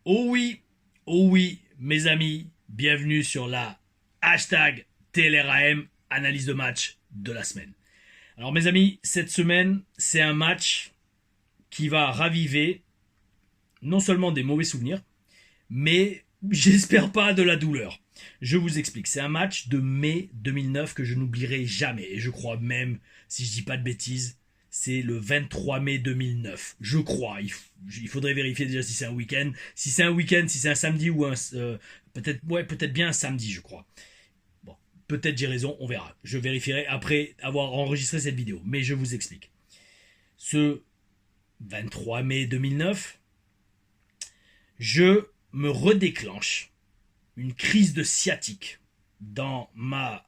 Oh oui, mes amis, bienvenue sur la hashtag TLRAM analyse de match de la semaine. Alors mes amis, cette semaine, c'est un match qui va raviver non seulement des mauvais souvenirs, mais j'espère pas de la douleur. Je vous explique, c'est un match de mai 2009 que je n'oublierai jamais. Et je crois même, si je dis pas de bêtises, c'est le 23 mai 2009. Je crois. Il faudrait vérifier déjà si c'est un week-end. Si c'est un week-end, si c'est un samedi ou un... peut-être bien un samedi, je crois. Bon, peut-être j'ai raison, on verra. Je vérifierai après avoir enregistré cette vidéo. Mais je vous explique. Ce 23 mai 2009, je me redéclenche une crise de sciatique dans ma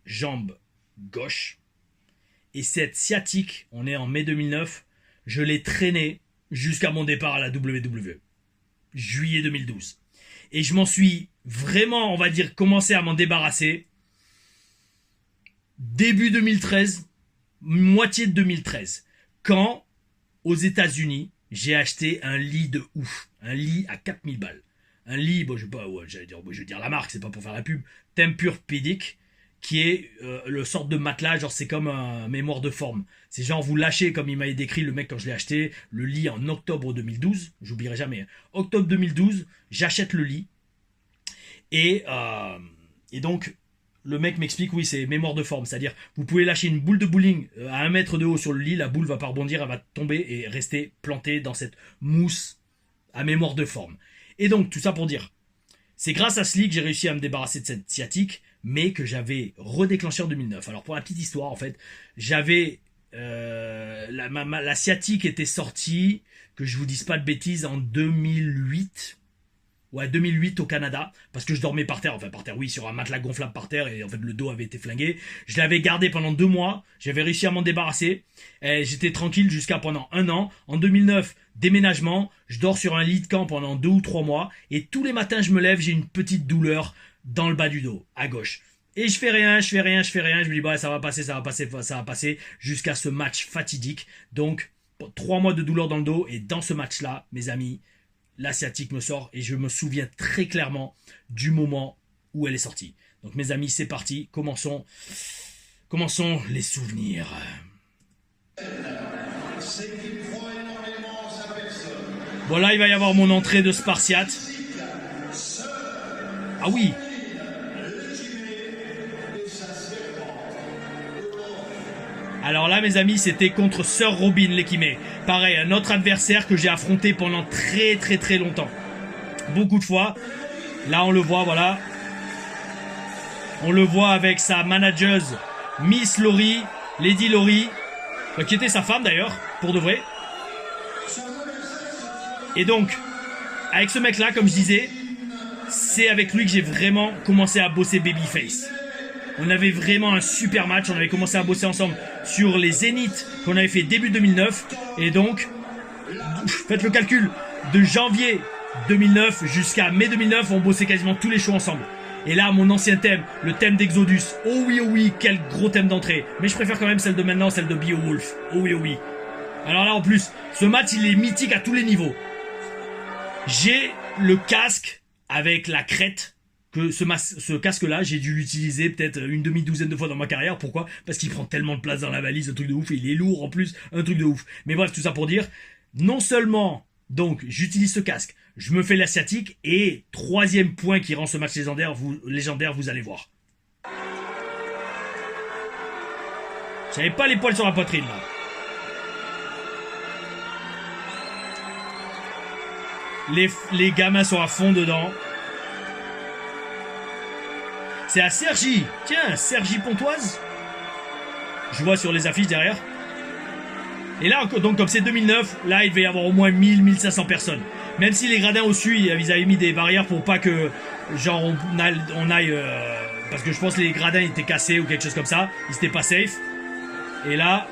jambe gauche. Et cette sciatique, on est en mai 2009, je l'ai traînée jusqu'à mon départ à la WWE. Juillet 2012. Et je m'en suis vraiment, on va dire, commencé à m'en débarrasser début 2013, moitié de 2013. Quand, aux États-Unis, j'ai acheté un lit de ouf. Un lit à 4000 balles. Un lit, bon, je vais dire la marque, c'est pas pour faire la pub, Tempur-Pedic, qui est le sorte de matelas, genre c'est comme un mémoire de forme. C'est genre vous lâchez, comme il m'avait décrit le mec quand je l'ai acheté, le lit en octobre 2012, j'oublierai jamais. Octobre 2012, j'achète le lit, et donc le mec m'explique, oui, c'est mémoire de forme, c'est-à-dire vous pouvez lâcher une boule de bowling à 1 mètre de haut sur le lit, la boule va pas rebondir, elle va tomber et rester plantée dans cette mousse à mémoire de forme. Et donc, tout ça pour dire, c'est grâce à ce lit que j'ai réussi à me débarrasser de cette sciatique, mais que j'avais redéclenché en 2009. Alors, pour la petite histoire, en fait, j'avais... la sciatique était sortie, que je vous dise pas de bêtises, en 2008. Ouais, 2008 au Canada, parce que je dormais par terre, oui, sur un matelas gonflable par terre, et en fait le dos avait été flingué. Je l'avais gardé pendant 2 mois, j'avais réussi à m'en débarrasser, et j'étais tranquille jusqu'à pendant 1 an. En 2009, déménagement, je dors sur un lit de camp pendant 2 ou 3 mois, et tous les matins je me lève, j'ai une petite douleur dans le bas du dos, à gauche. Et je fais rien, je me dis, bah ça va passer, jusqu'à ce match fatidique. Donc, 3 mois de douleur dans le dos, et dans ce match-là, mes amis, la sciatique me sort et je me souviens très clairement du moment où elle est sortie. Donc mes amis, c'est parti, commençons les souvenirs. Voilà, il va y avoir mon entrée de Spartiate. Ah oui. Alors là, mes amis, c'était contre Sir Robin Lekime. Pareil, un autre adversaire que j'ai affronté pendant très longtemps. Beaucoup de fois. Là, on le voit, voilà. On le voit avec sa manageuse, Miss Laurie, Lady Laurie, qui était sa femme d'ailleurs, pour de vrai. Et donc, avec ce mec-là, comme je disais, c'est avec lui que j'ai vraiment commencé à bosser Babyface. On avait vraiment un super match, on avait commencé à bosser ensemble sur les Zéniths qu'on avait fait début 2009. Et donc, faites le calcul, de janvier 2009 jusqu'à mai 2009, on bossait quasiment tous les shows ensemble. Et là, mon ancien thème, le thème d'Exodus. Oh oui, quel gros thème d'entrée. Mais je préfère quand même celle de maintenant, celle de Beowulf. Oh oui. Alors là, en plus, ce match, il est mythique à tous les niveaux. J'ai le casque avec la crête. Que ce casque-là, j'ai dû l'utiliser peut-être une demi-douzaine de fois dans ma carrière. Pourquoi ? Parce qu'il prend tellement de place dans la valise, un truc de ouf, et il est lourd en plus, un truc de ouf. Mais bref, tout ça pour dire, non seulement, donc, j'utilise ce casque, je me fais la sciatique, et 3e point qui rend ce match légendaire, vous allez voir. J'avais pas les poils sur la poitrine, là. Les gamins sont à fond dedans. C'est à Cergy. Tiens, Cergy Pontoise. Je vois sur les affiches derrière. Et là, donc comme c'est 2009, là il devait y avoir au moins 1000-1500 personnes. Même si les gradins au-dessus, ils avaient mis des barrières pour pas que, genre, on aille parce que je pense que les gradins étaient cassés ou quelque chose comme ça. Ils étaient pas safe. Et là,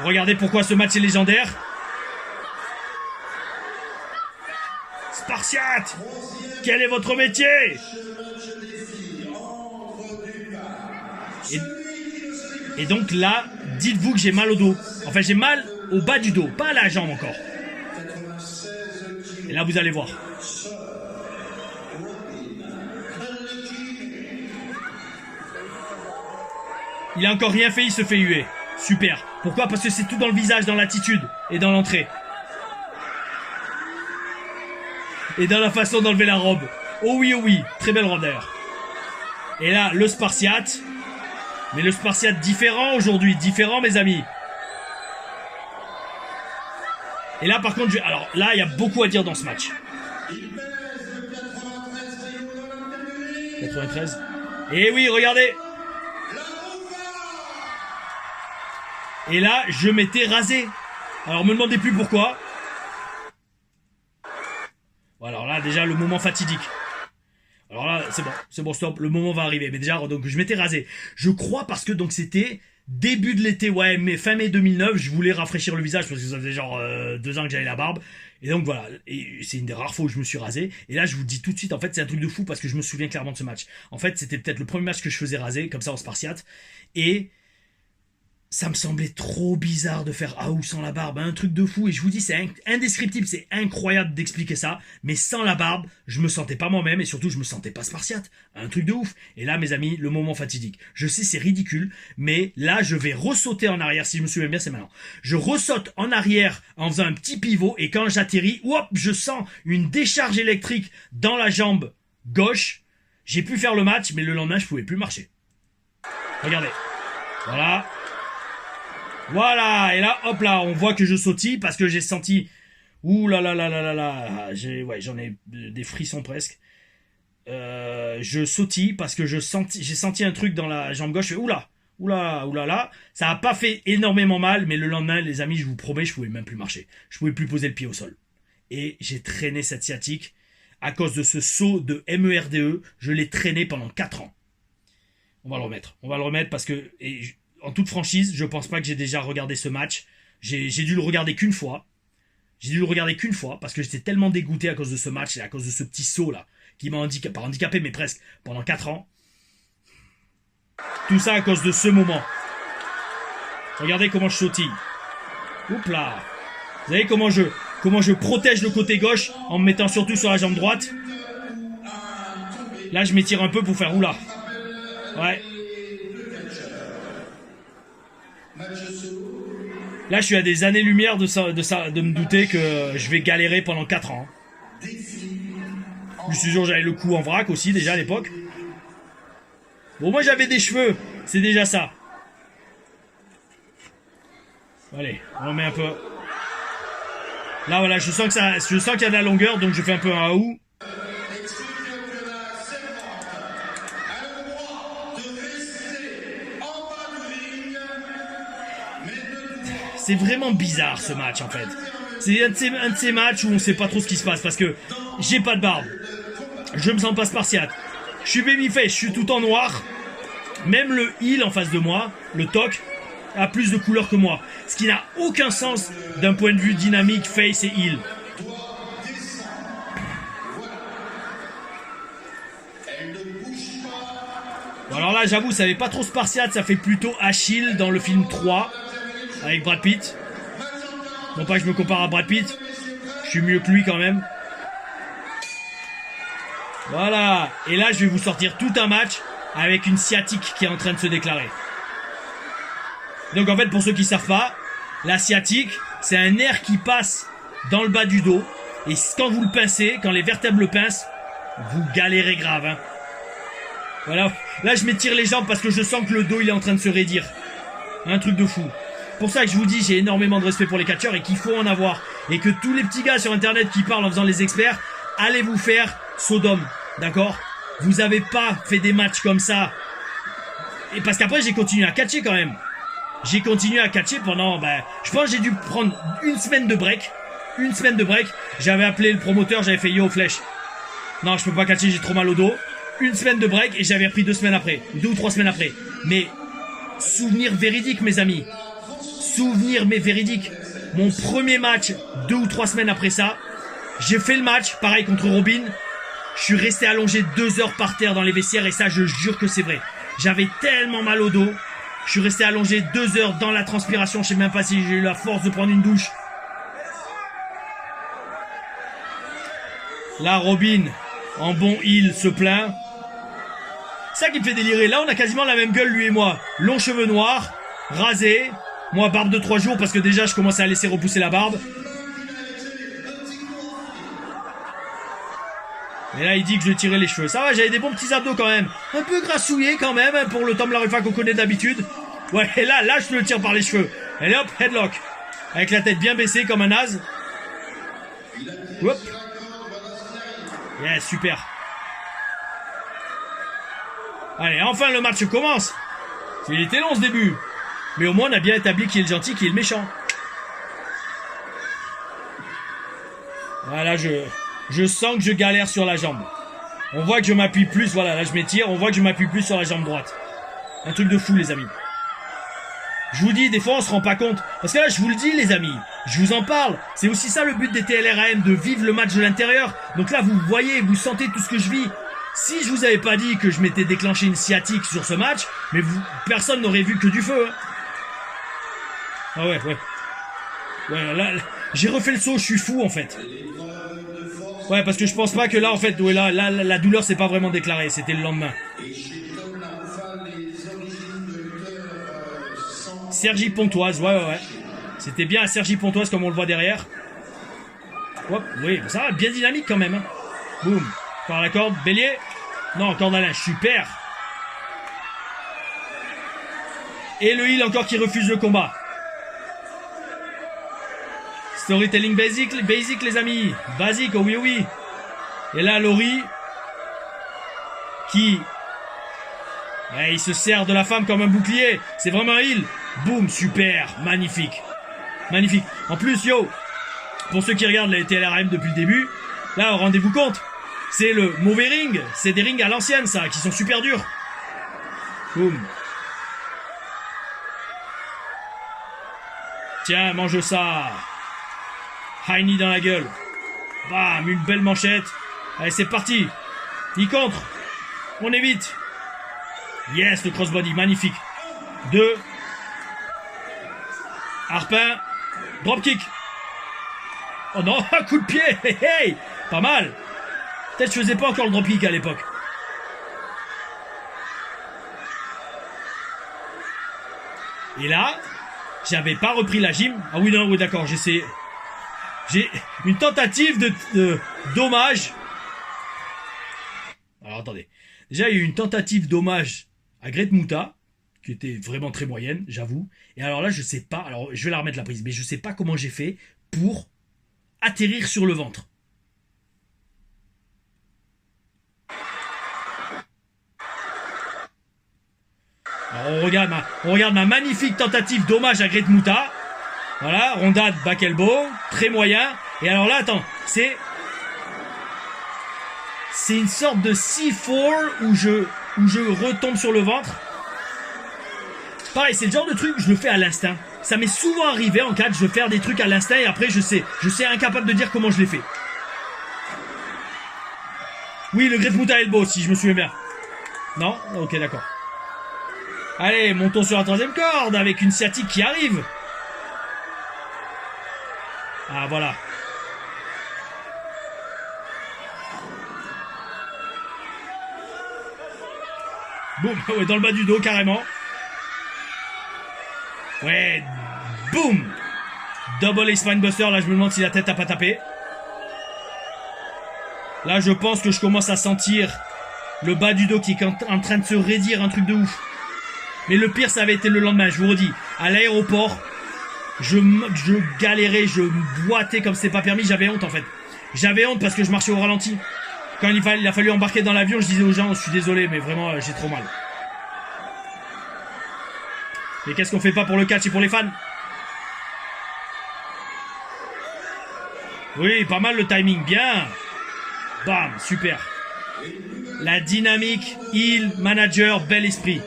regardez pourquoi ce match est légendaire. Spartiate, quel est votre métier ? Et donc là, dites-vous que j'ai mal au dos. Enfin, j'ai mal au bas du dos, pas à la jambe encore. Et là, vous allez voir. Il a encore rien fait, il se fait huer. Super. Pourquoi? Parce que c'est tout dans le visage, dans l'attitude et dans l'entrée. Et dans la façon d'enlever la robe. Oh oui, très belle robe d'ailleurs. Et là, le Spartiate. Mais le Spartiate différent aujourd'hui, différent mes amis. Et là par contre, alors là il y a beaucoup à dire dans ce match. 93. Et oui, regardez. Et là, je m'étais rasé. Alors me demandez plus pourquoi. Bon, alors là, déjà, le moment fatidique. Alors là, c'est bon, stop, le moment va arriver. Mais déjà, donc je m'étais rasé. Je crois parce que donc c'était début de l'été, ouais, mais fin mai 2009, je voulais rafraîchir le visage parce que ça faisait genre 2 ans que j'avais la barbe. Et donc voilà, et c'est une des rares fois où je me suis rasé. Et là, je vous dis tout de suite, en fait, c'est un truc de fou parce que je me souviens clairement de ce match. En fait, c'était peut-être le premier match que je faisais raser, comme ça en Spartiate. Et ça me semblait trop bizarre de faire Aou sans la barbe, un truc de fou. Et je vous dis, c'est indescriptible, c'est incroyable d'expliquer ça. Mais sans la barbe, je me sentais pas moi-même et surtout, je me sentais pas Spartiate. Un truc de ouf. Et là, mes amis, le moment fatidique. Je sais, c'est ridicule, mais là, je vais ressauter en arrière. Si je me souviens bien, c'est maintenant. Je ressaute en arrière en faisant un petit pivot et quand j'atterris, hop, je sens une décharge électrique dans la jambe gauche. J'ai pu faire le match, mais le lendemain, je pouvais plus marcher. Regardez. Voilà. Voilà, et là, hop là, on voit que je sautille parce que j'ai senti... Ouh là là là là là là, j'en ai des frissons presque. Je sautille parce que j'ai senti un truc dans la jambe gauche. Oula, oula, oula là. Ça a pas fait énormément mal, mais le lendemain, les amis, je vous promets, je pouvais même plus marcher. Je pouvais plus poser le pied au sol. Et j'ai traîné cette sciatique à cause de ce saut de MERDE. Je l'ai traîné pendant 4 ans. On va le remettre parce que... En toute franchise, je pense pas que j'ai déjà regardé ce match. J'ai dû le regarder qu'une fois. Parce que j'étais tellement dégoûté à cause de ce match et à cause de ce petit saut là qui m'a pas handicapé mais presque pendant 4 ans. Tout ça à cause de ce moment. Regardez comment je sautille. Oups là. Vous voyez comment je protège le côté gauche en me mettant surtout sur la jambe droite. Là, je m'étire un peu pour faire oula. Ouais. Là, je suis à des années-lumière de me douter que je vais galérer pendant 4 ans. Je suis sûr que j'avais le cou en vrac aussi, déjà à l'époque. Bon, moi, j'avais des cheveux. C'est déjà ça. Allez, on remet un peu. Là, voilà, je sens qu'il y a de la longueur, donc je fais un peu un haut. C'est vraiment bizarre ce match en fait. C'est un de ces matchs où on sait pas trop ce qui se passe parce que j'ai pas de barbe. Je me sens pas Spartiate. Je suis babyface, je suis tout en noir. Même le heel en face de moi, le toc, a plus de couleurs que moi. Ce qui n'a aucun sens d'un point de vue dynamique, face et heel. Bon, alors là j'avoue ça fait pas trop Spartiate, ça fait plutôt Achille dans le film 3. Avec Brad Pitt. Non pas que je me compare à Brad Pitt. Je suis mieux que lui quand même. Voilà. Et là, je vais vous sortir tout un match avec une sciatique qui est en train de se déclarer. Donc en fait, pour ceux qui ne savent pas, la sciatique, c'est un nerf qui passe dans le bas du dos. Et quand vous le pincez, quand les vertèbres le pincent, vous galérez grave. Hein. Voilà. Là, je m'étire les jambes parce que je sens que le dos, il est en train de se raidir. Un truc de fou. C'est pour ça que je vous dis, j'ai énormément de respect pour les catcheurs et qu'il faut en avoir. Et que tous les petits gars sur internet qui parlent en faisant les experts, allez vous faire Sodome, d'accord? Vous avez pas fait des matchs comme ça. Et parce qu'après, j'ai continué à catcher quand même. J'ai continué à catcher pendant, je pense que j'ai dû prendre une semaine de break. J'avais appelé le promoteur, j'avais fait yo flèche. Non, je peux pas catcher, j'ai trop mal au dos. Une semaine de break et j'avais repris 2 semaines après. 2 ou 3 semaines après. Mais, souvenir véridique, mes amis. Souvenir mais véridique. Mon premier match 2 ou 3 semaines après ça, j'ai fait le match, pareil contre Robin. Je suis resté allongé 2 heures par terre dans les vestiaires et ça je jure que c'est vrai. J'avais tellement mal au dos. Je suis resté allongé 2 heures dans la transpiration. Je sais même pas si j'ai eu la force de prendre une douche. Là, Robin, en bon heel, se plaint. C'est ça qui me fait délirer. Là, on a quasiment la même gueule, lui et moi. Longs cheveux noirs, rasés. Moi, barbe de 3 jours parce que déjà, je commençais à laisser repousser la barbe. Et là, il dit que je tirais les cheveux. Ça va, j'avais des bons petits abdos quand même. Un peu grassouillés quand même, hein, pour le Tom Larifa qu'on connaît d'habitude. Ouais, et là, je le tire par les cheveux. Et hop, headlock. Avec la tête bien baissée comme un naze. Hop. Yeah, super. Allez, enfin le match commence. Il était long ce début. Mais au moins on a bien établi qui est le gentil, qui est le méchant. Voilà, je sens que je galère sur la jambe. On voit que je m'appuie plus, voilà, là je m'étire, on voit que je m'appuie plus sur la jambe droite. Un truc de fou les amis. Je vous dis, des fois on se rend pas compte. Parce que là, je vous le dis les amis, je vous en parle. C'est aussi ça le but des TLRAM, de vivre le match de l'intérieur. Donc là, vous voyez, vous sentez tout ce que je vis. Si je vous avais pas dit que je m'étais déclenché une sciatique sur ce match, mais personne n'aurait vu que du feu. Hein. Ah ouais. Ouais, là, j'ai refait le saut, je suis fou en fait. Ouais, parce que je pense pas que là, en fait, ouais, là la douleur s'est pas vraiment déclarée, c'était le lendemain. Sergi Pontoise, ouais. C'était bien à Sergi Pontoise comme on le voit derrière. Hop, oui, ça va, bien dynamique quand même. Hein. Boum, par la corde, bélier. Non, corde à linge, super. Et le heal encore qui refuse le combat. Storytelling basic les amis. Basique, oh oui. Et là, Laurie, qui... Ouais, il se sert de la femme comme un bouclier. C'est vraiment un heal. Boum, super, magnifique. Magnifique. En plus, pour ceux qui regardent les TLRM depuis le début, là, rendez-vous compte, c'est le mauvais ring. C'est des rings à l'ancienne, ça, qui sont super durs. Boum. Tiens, mange ça. High knee dans la gueule. Bam, une belle manchette. Allez, c'est parti. Il contre. On évite. Yes, le crossbody, magnifique. 2. Harpin. Dropkick. Oh non, un coup de pied. Hey, pas mal. Peut-être je faisais pas encore le dropkick à l'époque. Et là, j'avais pas repris la gym. Ah oui, non, oui, d'accord, j'ai une tentative de dommage. Alors attendez. Déjà, il y a eu une tentative d'hommage à Great Muta, qui était vraiment très moyenne, j'avoue. Et alors là, je sais pas. Alors, je vais la remettre la prise, mais je sais pas comment j'ai fait pour atterrir sur le ventre. Alors, on regarde ma magnifique tentative d'hommage à Great Muta. Voilà, rondade, back elbow, très moyen. Et alors là, attends, c'est une sorte de C4 où je retombe sur le ventre. Pareil, c'est le genre de truc que je le fais à l'instinct. Ça m'est souvent arrivé en catch de faire des trucs à l'instinct et après je sais incapable de dire comment je l'ai fait. Oui, le Great Muta elbow, si je me souviens bien. Non? Ok, d'accord. Allez, montons sur la troisième corde avec une sciatique qui arrive. Ah, voilà. Boum, ouais, dans le bas du dos, carrément. Ouais, boum. Double Ace Spinebuster, là je me demande si la tête a pas tapé. Là je pense que je commence à sentir le bas du dos qui est en train de se raidir, un truc de ouf. Mais le pire ça avait été le lendemain, je vous redis. À l'aéroport, je galérais, je boitais comme c'est pas permis, j'avais honte en fait. J'avais honte parce que je marchais au ralenti. Quand il a fallu embarquer dans l'avion, je disais aux gens, je suis désolé, mais vraiment, j'ai trop mal. Mais qu'est-ce qu'on fait pas pour le catch et pour les fans? Oui, pas mal le timing, bien. Bam, super. La dynamique, heel, manager, bel esprit.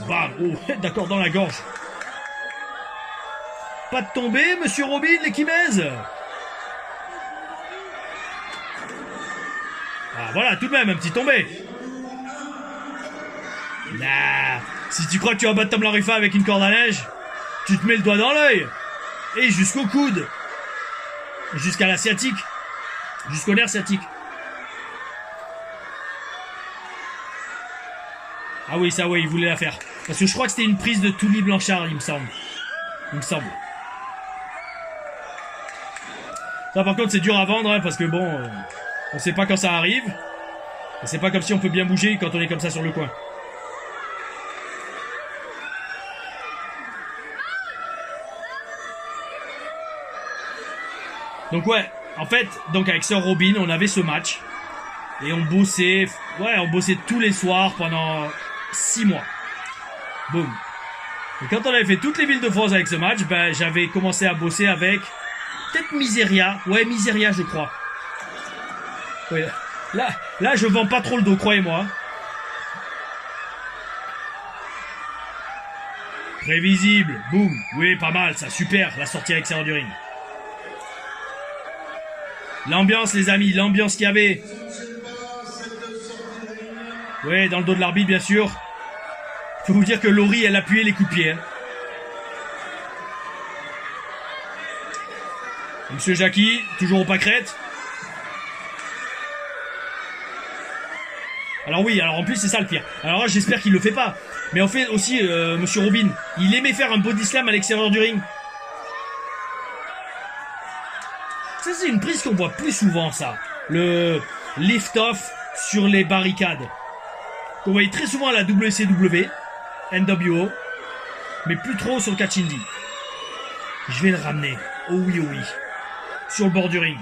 Bam, oh, d'accord, dans la gorge. Pas de tomber, monsieur Robin, l'équimaise. Ah, voilà, tout de même, un petit tombé. Nah, si tu crois que tu vas battre Tom Larifa avec une corde à linge, tu te mets le doigt dans l'œil. Et jusqu'au coude. Jusqu'à la sciatique. Jusqu'au nerf sciatique. Ah oui, ça, oui, il voulait la faire. Parce que je crois que c'était une prise de Tully Blanchard, il me semble. Il me semble. Ça, par contre, c'est dur à vendre, hein, parce que bon, on sait pas quand ça arrive. Et c'est pas comme si on peut bien bouger quand on est comme ça sur le coin. Donc ouais, en fait, donc avec Sir Robin, on avait ce match. Et on bossait, on bossait tous les soirs pendant 6 mois. Boum. Et quand on avait fait toutes les villes de France avec ce match, ben, j'avais commencé à bosser avec peut-être Miseria. Ouais, Miseria, je crois. Ouais, là, je vends pas trop le dos, croyez-moi. Prévisible. Boum. Oui, pas mal, ça, super, la sortie à l'extérieur du ring. L'ambiance, les amis, l'ambiance qu'il y avait. Ouais, dans le dos de l'arbitre, bien sûr. Faut vous dire que Laurie, elle appuyait les coups de pied. Hein. Monsieur Jackie, toujours au pâquerette. Alors oui, alors en plus, c'est ça le pire. Alors là, j'espère qu'il le fait pas. Mais en fait, aussi, Monsieur Robin, il aimait faire un body slam à l'extérieur du ring. Ça, c'est une prise qu'on voit plus souvent, ça. Le lift-off sur les barricades. Qu'on voyait très souvent à la WCW, NWO, mais plus trop sur le catch indie. Je vais le ramener. Oh oui, oh oui. Sur le bord du ring.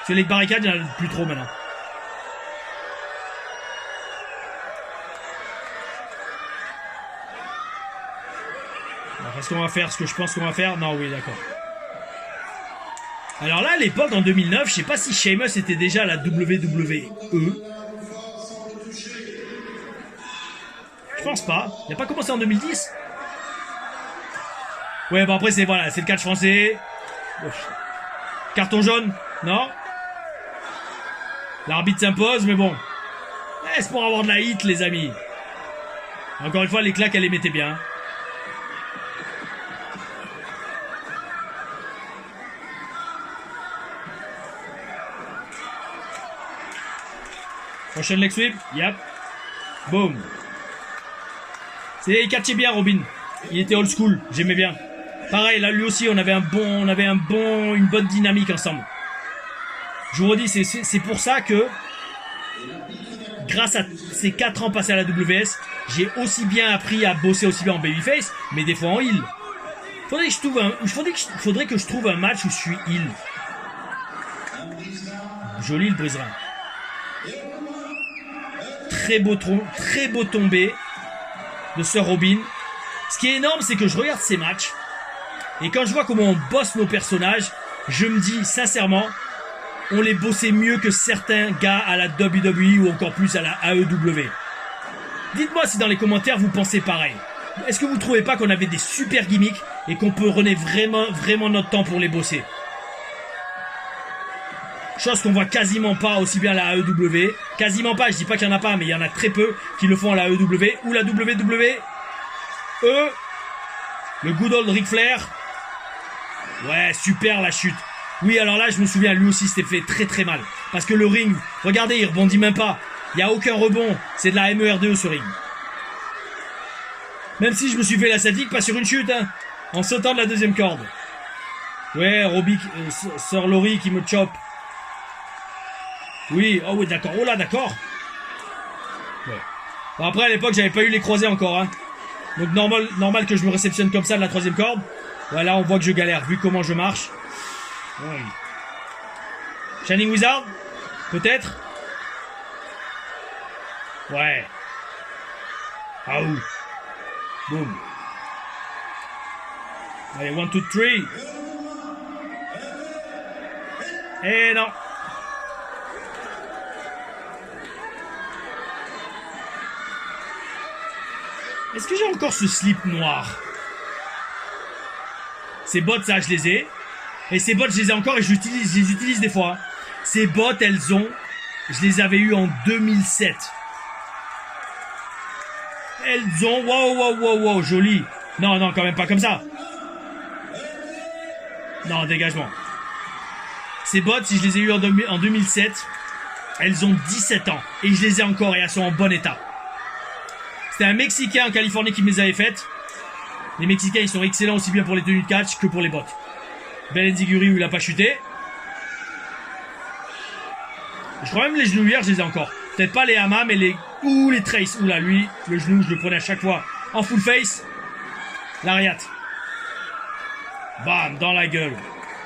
Sur les barricades, il n'y en a plus trop maintenant. Alors, est-ce qu'on va faire ce que je pense qu'on va faire? Non, oui, d'accord. Alors là, à l'époque, en 2009, je sais pas si Sheamus était déjà à la WWE. Je pense pas. Il a pas commencé en 2010. Ouais, bon après c'est voilà, c'est le catch français. Carton jaune, non. L'arbitre s'impose, mais bon. C'est pour avoir de la hit, les amis. Encore une fois, les claques, elle les mettait bien. Prochaine leg sweep, yep. Boom. Il catchait bien, Robin. Il était old school, j'aimais bien. Pareil, là, lui aussi, on avait une bonne dynamique ensemble. Je vous redis, c'est pour ça que, grâce à ces 4 ans passés à la WS, j'ai aussi bien appris à bosser aussi bien en babyface, mais des fois en heel. Faudrait que je trouve un match où je suis heel. Joli le brise-rein. Très beau tombé de Sir Robin. Ce qui est énorme, c'est que je regarde ces matchs et quand je vois comment on bosse nos personnages, je me dis sincèrement, on les bossait mieux que certains gars à la WWE ou encore plus à la AEW. Dites-moi si dans les commentaires vous pensez pareil. Est-ce que vous trouvez pas qu'on avait des super gimmicks et qu'on peut renaître vraiment notre temps pour les bosser? Chose qu'on voit quasiment pas aussi bien à la AEW. Quasiment pas, je dis pas qu'il y en a pas, mais il y en a très peu qui le font à la AEW ou la WWE. Le good old Ric Flair. Ouais, super la chute. Oui, alors là, je me souviens, lui aussi s'était fait très très mal. Parce que le ring, regardez, il rebondit même pas. Il n'y a aucun rebond. C'est de la MER2 ce ring. Même si je me suis fait la sadique, pas sur une chute, hein. En sautant de la deuxième corde. Ouais, Sir Laurie qui me chope. Oui, oh oui, d'accord. Oh là, d'accord. Ouais. Bon, après, à l'époque, j'avais pas eu les croisés encore, hein. Donc normal que je me réceptionne comme ça de la troisième corde. Voilà, on voit que je galère, vu comment je marche. Oui. Shining Wizard? Peut-être? Ouais. Ah ouh. Boum. Allez, 1, 2, 3. Eh non. Est-ce que j'ai encore ce slip noir? Ces bottes, ça, je les ai. Et ces bottes, je les ai encore et je les utilise des fois. Ces bottes, je les avais eues en 2007. Elles ont, wow, joli. Non, quand même pas comme ça. Non, dégagement. Ces bottes, si je les ai eues en 2007, elles ont 17 ans. Et je les ai encore et elles sont en bon état. C'était un Mexicain en Californie qui me les avait faites. Les Mexicains, ils sont excellents aussi bien pour les tenues de catch que pour les bottes. Ben Ziguri où il a pas chuté. Je crois même les genouillères, je les ai encore. Peut-être pas les Hama, mais les... Ouh, les Trace. Oula, lui, le genou, je le prenais à chaque fois. En full face. Lariat. Bam, dans la gueule.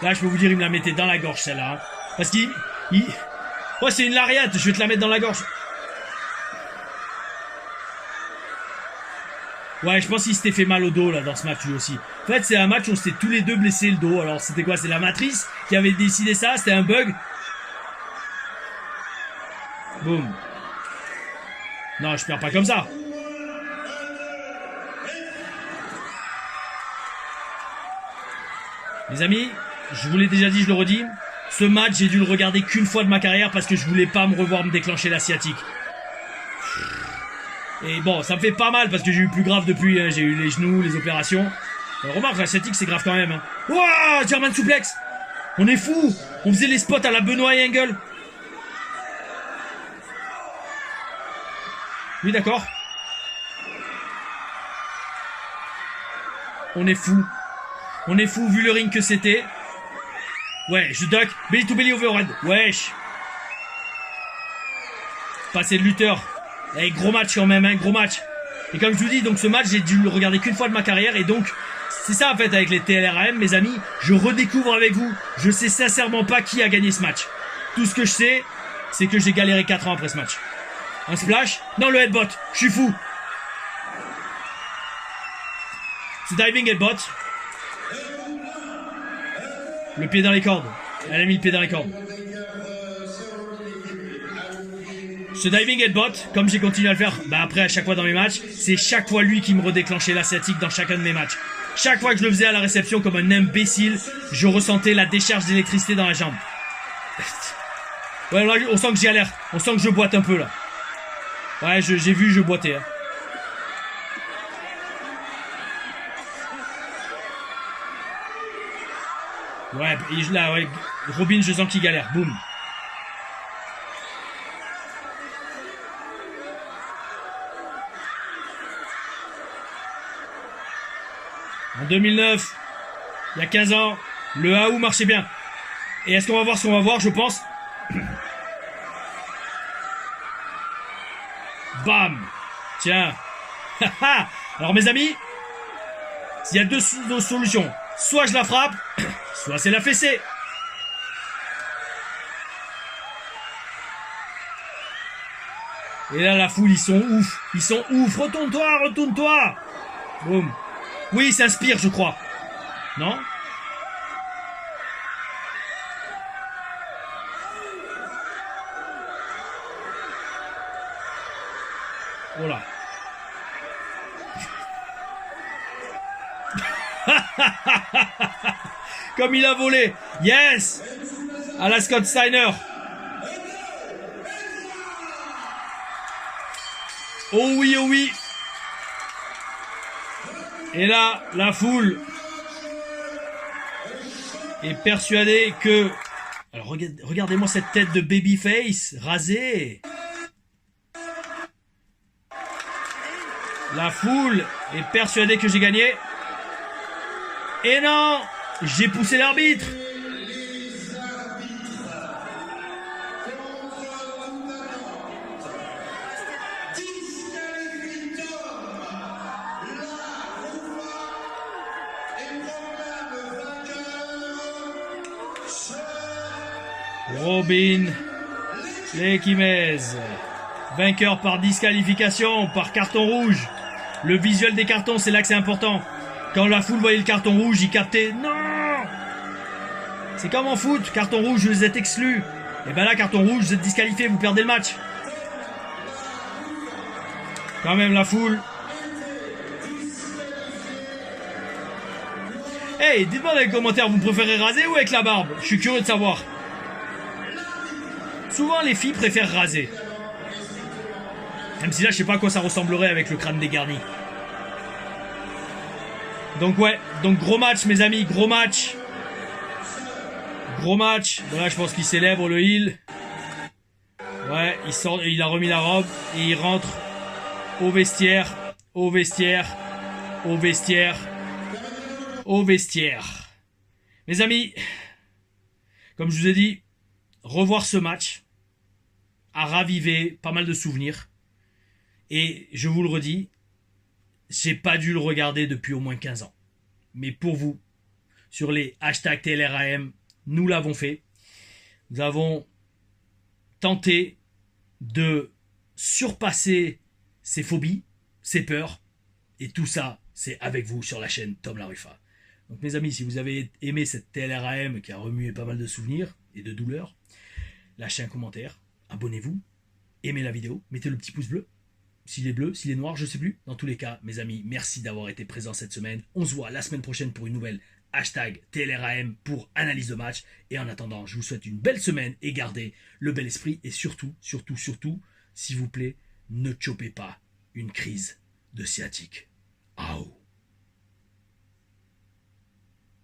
Là, je peux vous dire, il me la mettait dans la gorge, celle-là. Hein. Parce qu'il... Oh, c'est une lariat, je vais te la mettre dans la gorge. Ouais, je pense qu'il s'était fait mal au dos, là, dans ce match, lui aussi. En fait, c'est un match où on s'était tous les deux blessés le dos. Alors, c'était quoi? C'est la matrice qui avait décidé ça? C'était un bug? Boum. Non, je perds pas comme ça. Les amis, je vous l'ai déjà dit, je le redis. Ce match, j'ai dû le regarder qu'une fois de ma carrière parce que je voulais pas me revoir me déclencher l'asiatique. Et bon, ça me fait pas mal parce que j'ai eu plus grave depuis. Hein. J'ai eu les genoux, les opérations. Remarque, l'asiatique, c'est grave quand même. Hein. Wouah, German suplex. On est fou. On faisait les spots à la Benoît et Engel. Oui, d'accord. On est fou. On est fou vu le ring que c'était. Ouais, je duck. Belly to belly overhead. Wesh. Passé de lutteur. Eh, gros match quand même, hein, gros match. Et comme je vous dis, donc ce match, j'ai dû le regarder qu'une fois de ma carrière. Et donc, c'est ça en fait avec les TLRAM, mes amis. Je redécouvre avec vous. Je sais sincèrement pas qui a gagné ce match. Tout ce que je sais, c'est que j'ai galéré 4 ans après ce match. Un splash. Non, le headbutt. Je suis fou. Ce diving headbutt. Le pied dans les cordes. Elle a mis le pied dans les cordes. Ce diving headbutt, comme j'ai continué à le faire après à chaque fois dans mes matchs, c'est chaque fois lui qui me redéclenchait l'asiatique dans chacun de mes matchs. Chaque fois que je le faisais à la réception comme un imbécile, je ressentais la décharge d'électricité dans la jambe. Ouais, là, on sent que j'y alerte. On sent que je boite un peu là. Ouais, j'ai vu, je boitais. Hein. Ouais, là, ouais, Robin, je sens qu'il galère. Boum. En 2009, il y a 15 ans, le AOU marchait bien. Et est-ce qu'on va voir ce qu'on va voir, je pense. Bam. Tiens. Alors mes amis, il y a deux solutions. Soit je la frappe, soit c'est la fessée. Et là la foule, ils sont ouf. Ils sont ouf. Retourne-toi, retourne-toi. Boum. Oui, il s'inspire, je crois. Non? Oh là. Comme il a volé. Yes. À la Scott Steiner. Oh oui, oh oui. Et là, la foule est persuadée que... Alors regardez-moi cette tête de babyface rasée. La foule est persuadée que j'ai gagné. Et non, j'ai poussé l'arbitre. Robin Lekimez, vainqueur par disqualification, par carton rouge. Le visuel des cartons, c'est là que c'est important. Quand la foule voyait le carton rouge, ils captaient. Non. C'est comme en foot, carton rouge, vous êtes exclus. Et ben là, carton rouge, vous êtes disqualifié, vous perdez le match. Quand même la foule. Hey, dites-moi dans les commentaires, vous préférez raser ou avec la barbe? Je suis curieux de savoir. Souvent les filles préfèrent raser. Même si là je sais pas à quoi ça ressemblerait avec le crâne dégarni. Donc ouais, donc gros match mes amis, gros match. Gros match. Voilà, je pense qu'il célèbre le heal. Ouais, il a remis la robe et il rentre au vestiaire, au vestiaire, au vestiaire, au vestiaire. Mes amis, comme je vous ai dit, revoir ce match a ravivé pas mal de souvenirs. Et je vous le redis, j'ai pas dû le regarder depuis au moins 15 ans. Mais pour vous, sur les hashtags TLRAM, nous l'avons fait. Nous avons tenté de surpasser ses phobies, ses peurs. Et tout ça, c'est avec vous sur la chaîne Tom Larufa. Donc mes amis, si vous avez aimé cette TLRAM qui a remué pas mal de souvenirs et de douleurs, lâchez un commentaire, abonnez-vous, aimez la vidéo, mettez le petit pouce bleu. S'il est bleu, s'il est noir, je sais plus. Dans tous les cas, mes amis, merci d'avoir été présents cette semaine. On se voit la semaine prochaine pour une nouvelle hashtag TLRAM pour analyse de match. Et en attendant, je vous souhaite une belle semaine et gardez le bel esprit. Et surtout, s'il vous plaît, ne chopez pas une crise de sciatique. Aouh.